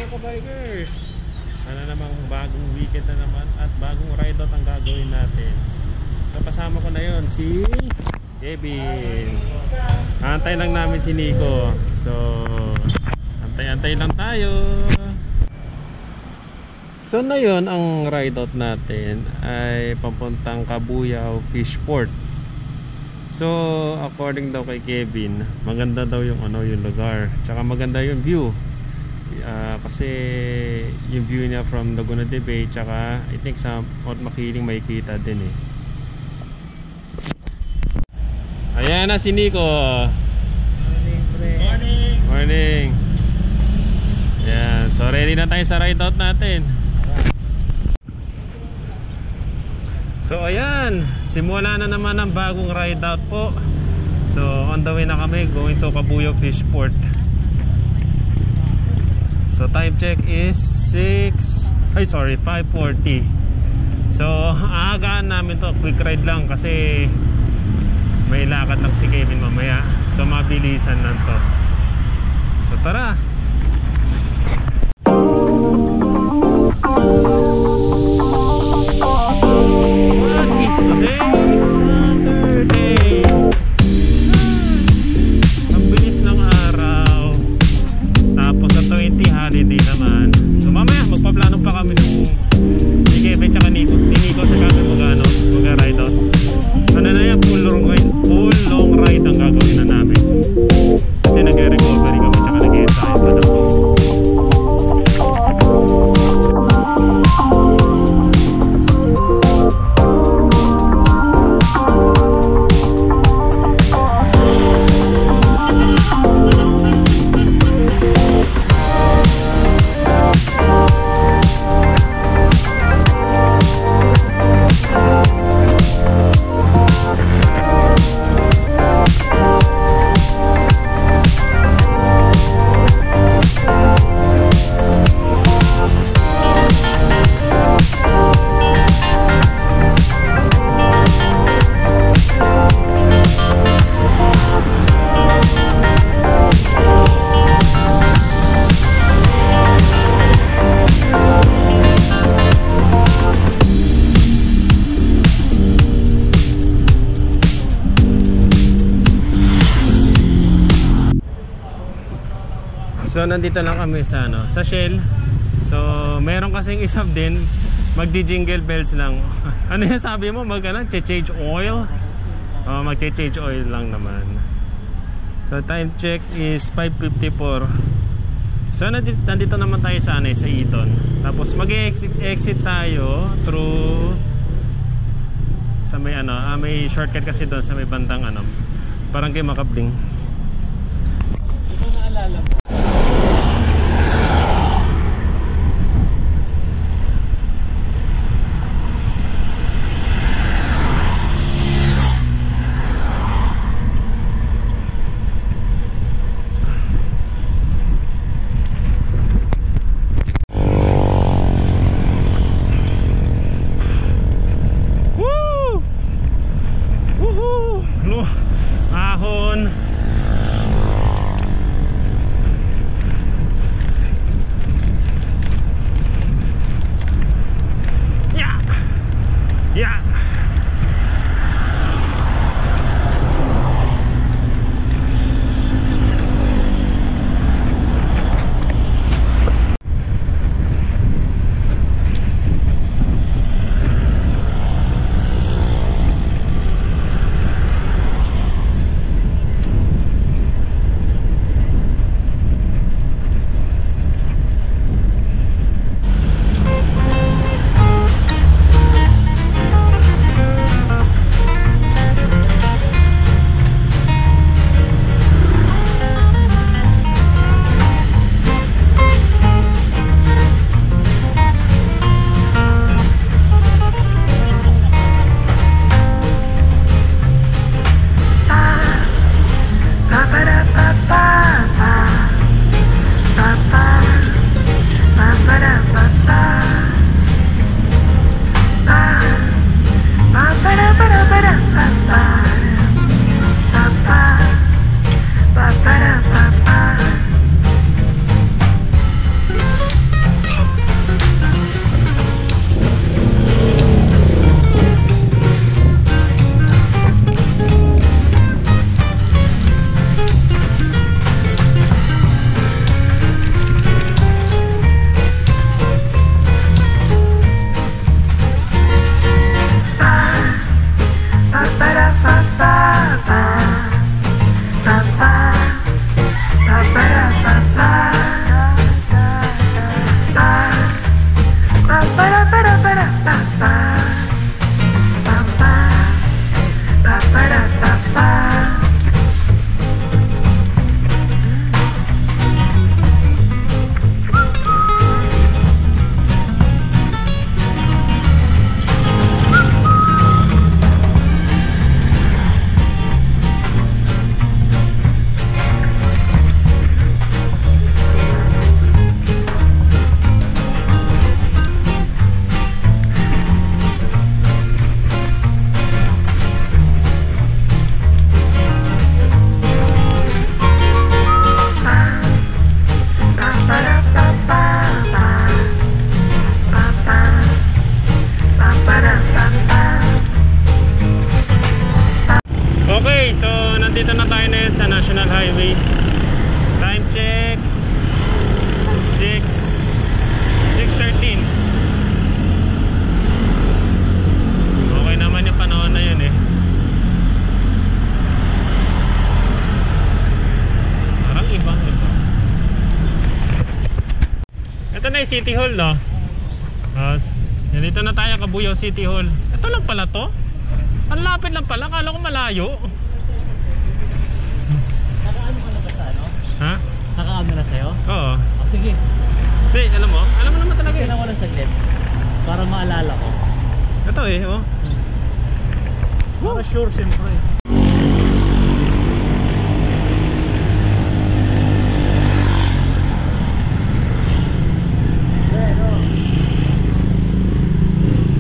kabikers, ano namang bagong weekend na naman at bagong ride out ang gagawin natin. So kasama ko na yon si Kevin. Antay lang namin si Nico. So antay-antay lang tayo. So na yun, ang ride out natin ay papuntang Cabuyao Fishport. So according daw kay Kevin, maganda daw yung yung lugar, tsaka maganda yung view. Kasi yung view niya from Laguna de Bay, tsaka I think sa Mount Makiling may kita din eh. Ayan na si Nico. Morning, pre. Morning. Morning. Ayan, so ready na tayo sa ride out natin. So ayan, simula na naman ang bagong ride out po. So on the way na kami, going to Cabuyao Fishport. So time check is 5:40. So aagaan namin to, quick ride lang kasi may lakad lang si Kevin mamaya. So mabilisan lang to. So tara. What is today? Saturday. Ang bilis ng araw. Tapos sa 20 holiday naman. So mamaya magpaplano pa kami ng si Kevin tsaka Nico sa kami mag-ride out. Ano na yan, full long ride ang gagawin na namin. Kasi nag-recovery kami tsaka nag-e-excited pa na po. So nandito lang kami sa sa Shell. So meron kasing isab din, magji-jingle bells lang. Ano yung sabi mo? Change oil? Magche-change oil lang naman. So time check is 5:54. So nandito naman tayo sa Eton. Tapos mag-exit tayo through sa may may shortcut kasi doon sa may bandang parang kay Makabling. Ito naalala mo. Ahon. Yeah. Yeah. nandito na tayo na sa National Highway. Time check 6:13. Okay naman yung panahon na yun eh. Parang iba. Ito na yung City Hall, no? Dito na tayo, Cabuyao City Hall. Ito lang pala to. Ang lapit lang pala, kala ko malayo. Nakaano ka na ba sa ano? Ha? Nakaano na sa'yo? Oo. O sige. Hindi, alam mo naman talaga eh. Kailangan ko lang saglit. Para maalala ko. Ito eh, oh. Para sure siyempre.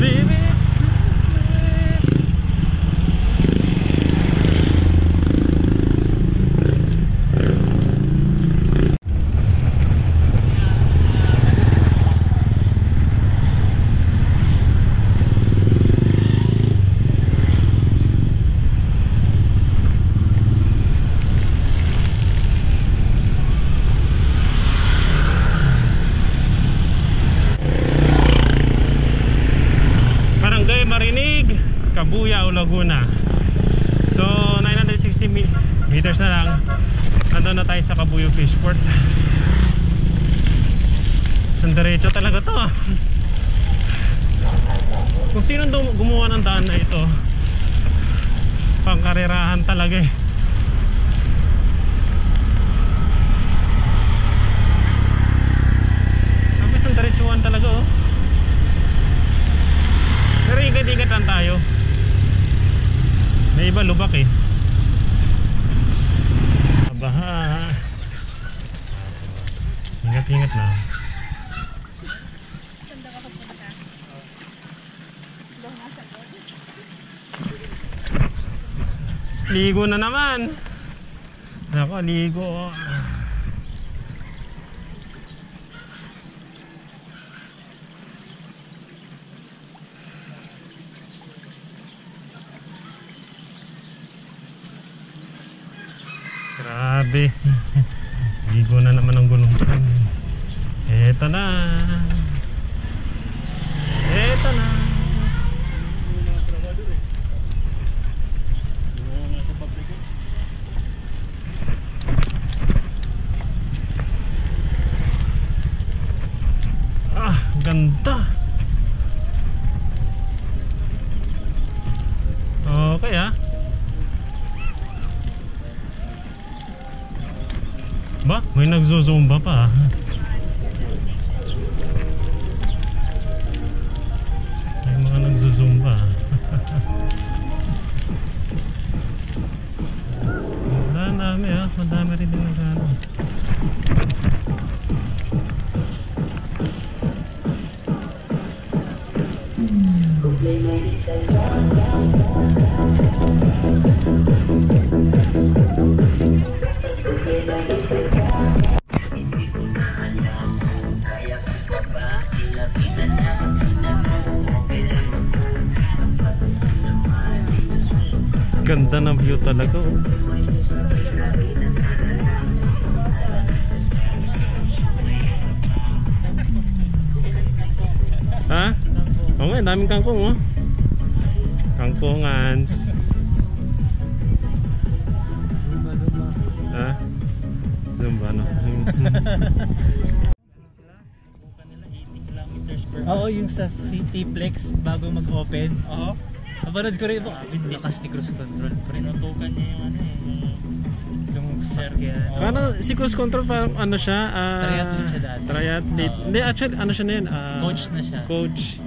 Baby. Barangay Marinig, Cabuyao, Laguna. So 960 meters na lang. Nandun na tayo sa Cabuyao Fishport. Isang diretso talaga to. Kung sino gumawa ng daan na ito, pangkarerahan talaga eh. Sabi isang diretsuhan talaga oh. Pero ingat-ingat lang tayo. May iba lubak eh. Abaha. Ingat-ingat na. Ligo na naman. Nako, ligo. Grabe. Ligo na naman ang gulungan. Eto na. Eto na. Ah, ganda. Okay ah. Ba? May nagzuzumba pa. May mga nagzuzumba. Madami ah. Madami rin din nagano. Ganda ng view talaga oh. Ha? Oo nga, daming kangkong oh. Kangkongans. Ha? Zumba no. Oo, yung sa Cityplex bago mag-open. Oo. Nabarad ko rin ito. Lakas ni cruise control. Pinutukan niya yung ano eh. Yung sir kaya. Parang si cruise control parang ano siya? Triathlete siya dati. Triathlete. Hindi, actually ano siya na yun? Coach na siya. Coach.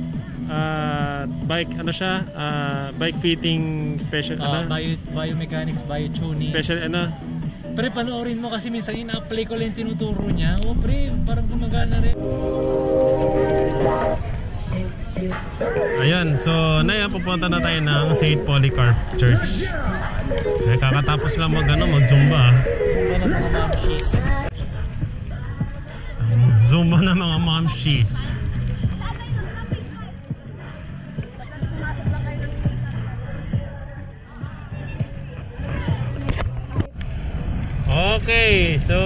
Bike ano siya? Bike fitting special ano? Biomechanics, bio-tuning. Special ano? Pre, panoorin mo kasi minsan ina-apply ko lang yung tinuturo niya. Oh pre, parang gumagana rin. Ayan, so ngayon pupunta na tayo ng St. Polycarp Church. Kakatapos lang mag-zumba. Zumba na mga momshies. Okay, so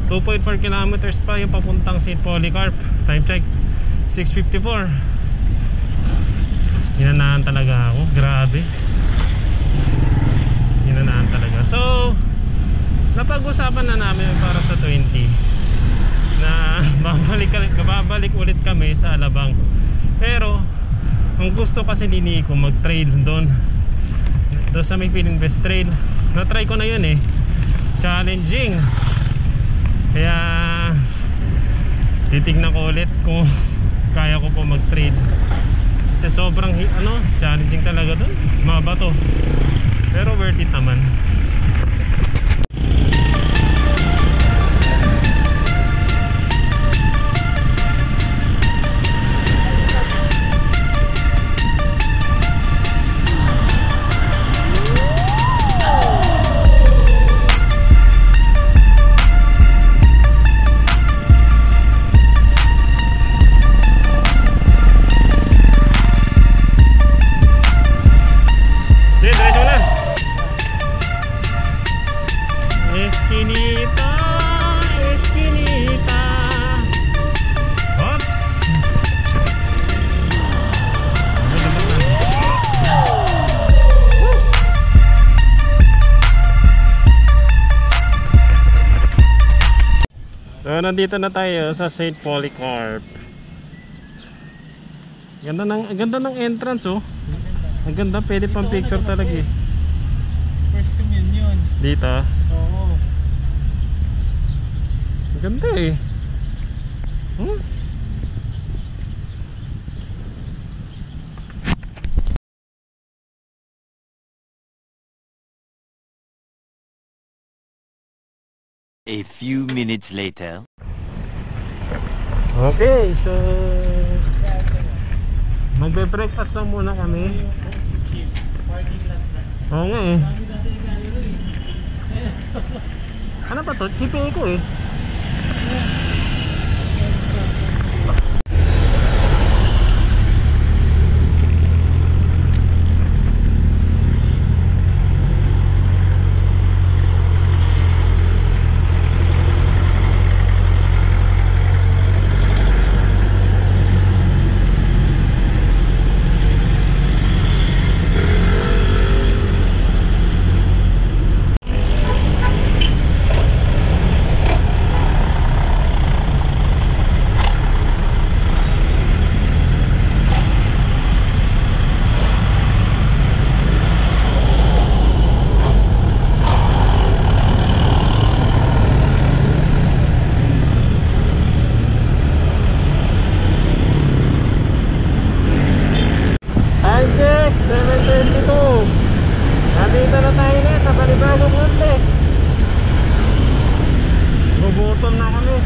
2.4 kilometers pa yung papuntang St. Polycarp. Time check 6:54. Hinanahan talaga ako, grabe. Hinanahan talaga. So napag-usapan na namin para sa 20 na babalik ulit kami sa Alabang. Pero ang gusto kasi ni Nico mag-trail doon sa may Feeling Best Trail. Na-try ko na yun eh, challenging. Kaya titignan ko ulit kung kaya ko po mag-trail kasi sobrang challenging talaga doon, mabato, pero worth it naman. So nandito na tayo sa St. Polycarp. Ganda ng entrance oh. Ang ganda, pwede pang picture talaga eh. First communion. Dito? Oo. Ang ganda eh. A few minutes later. Okay, so magbe-breakfast lang muna kami. Oo nga eh. Ano ba to? Chipi ko eh. Nandito na tayo ulit sa Panibagong Monte. Gugutom na kami.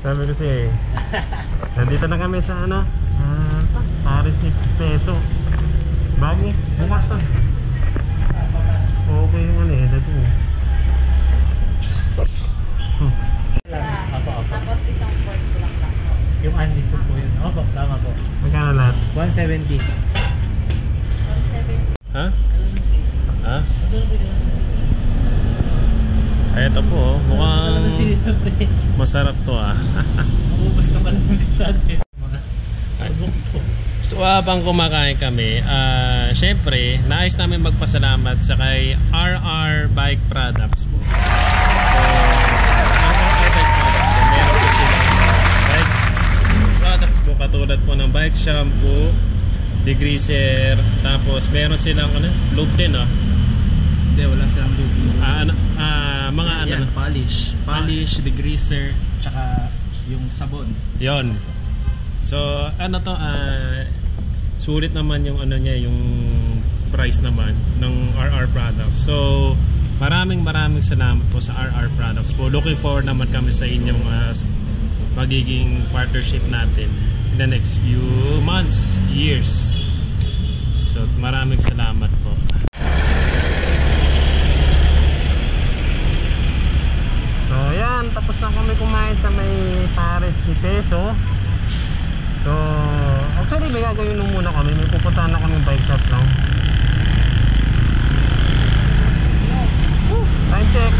Sabi ko siya eh, nandito na kami sa Paris ni Peso. Bago, bukas pa. Okay yung dito. Tapos isang pork lang. Yung unli soup po yun. Opo, tama po. Magkano lahat? 170. 170. Ha? Ha? Ay, ito po, mukhang masarap to ah. Maubos na pala yung sa atin. So habang kumakain kami, syempre, nais namin magpasalamat sa kay RR Bike Products po. So, RR Bike Products po, meron po silang bike products po, katulad po ng bike shampoo, degreaser, tapos meron silang lube din oh. Hindi, wala silang lube. Mga yan, polish, degreaser, tsaka yung sabon. Yon. So sulit naman yung yung price naman ng RR Products. So maraming salamat po sa RR Products po. Looking forward naman kami sa inyong magiging partnership natin in the next few months, years. So maraming salamat po. kakatapos lang kami kumain sa may Pares ni Peso. So, actually may gagawin nung muna kami. May pupuntahan na kami bike shop lang. Time check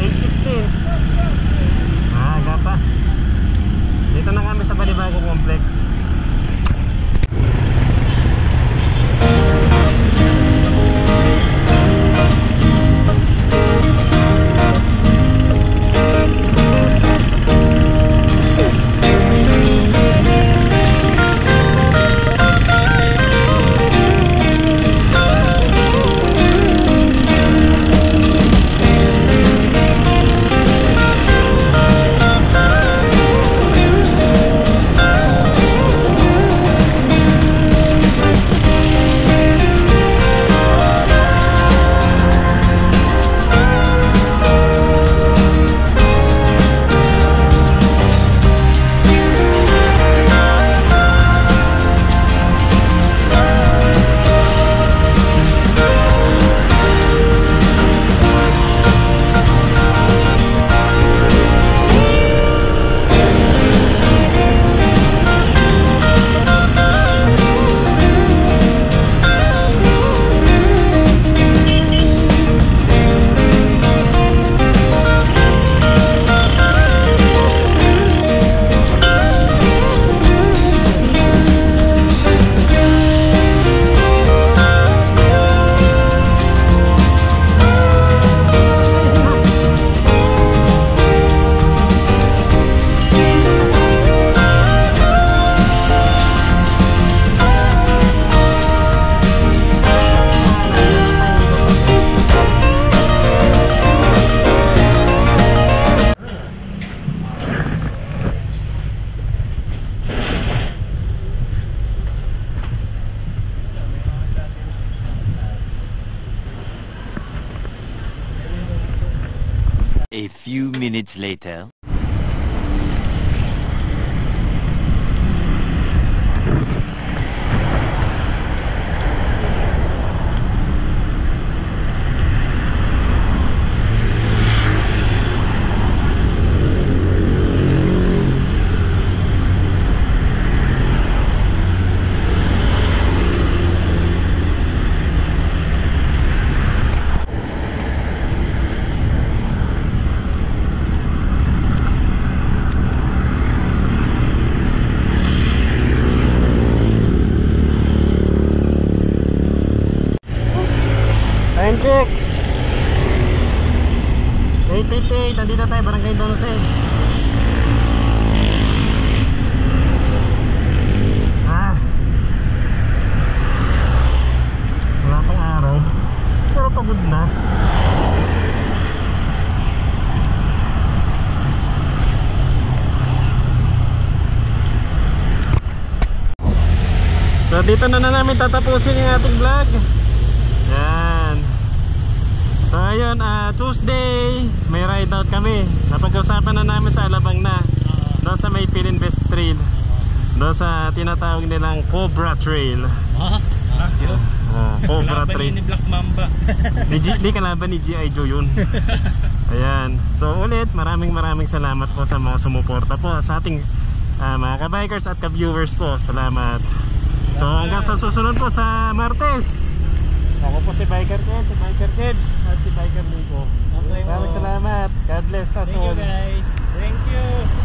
8:16. Aga pa. Dito na kami sa Balibago Complex. A few minutes later. Time check 8:58. Nandito tayo, Barangay 12. Wala pang araw pero pagod na. So dito na namin tatapusin yung ating vlog. Yan. So ayun, Tuesday may ride out kami. Napag-usapan na namin sa Alabang na, doon sa may Pilinvest Trail, doon sa tinatawag nilang Cobra Trail. Cobra Trail. Ni Black Mamba. Di kalaban ni G.I. Joe yun. Ayan. So ulit, maraming salamat po sa mga sumuporta po sa ating mga ka-bikers at ka-viewers po. Salamat. So hanggang sa susunod po sa Martes. Ako po si Biker Ked, at si Biker Nico. Maraming salamat. God bless us all. Thank you guys. Thank you.